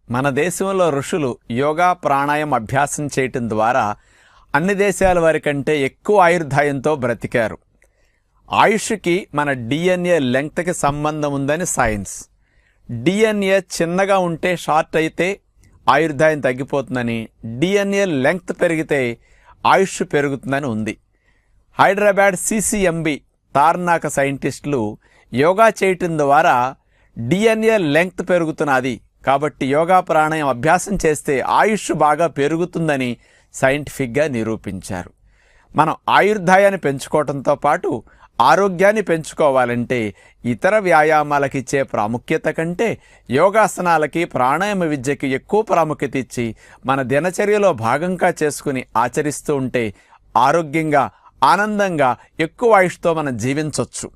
మన దేశంలో ఋషులు యోగా ప్రాణాయామం అభ్యాసం చేయటం ద్వారా అన్ని దేశాల వారి కంటే ఎక్కువ ఆయుర్దాయంతో బ్రతికారు. ఆయుష్కి మన డిఎన్ఏ లెంగ్త్కి సంబంధం ఉందని సైన్స్. డిఎన్ఏ చిన్నగా ఉంటే షార్ట్ అయితే ఆయుర్దాయం తగ్గిపోతుందని, డిఎన్ఏ లెంగ్త్ పెరిగితే ఆయుష్ పెరుగుతుందని ఉంది. హైదరాబాద్ సిసిఎంబి తార్నాక సైంటిస్టులు యోగా చేయటం ద్వారా డిఎన్ఏ లెంగ్త్ పెరుగుతున్నది కాబట్టి యోగా ప్రాణాయామం అభ్యాసం చేస్తే ఆయుష్ బాగా పెరుగుతుందని సైంటిఫిక్గా నిరూపించారు. మనం ఆయుర్దాయాన్ని పెంచుకోవడంతో పాటు ఆరోగ్యాన్ని పెంచుకోవాలంటే ఇతర వ్యాయామాలకు ఇచ్చే ప్రాముఖ్యత కంటే యోగాసనాలకి ప్రాణాయామ విద్యకి ఎక్కువ ప్రాముఖ్యత ఇచ్చి మన దినచర్యలో భాగంగా చేసుకుని ఆచరిస్తూ ఉంటే ఆరోగ్యంగా ఆనందంగా ఎక్కువ ఆయుష్తో మనం జీవించవచ్చు.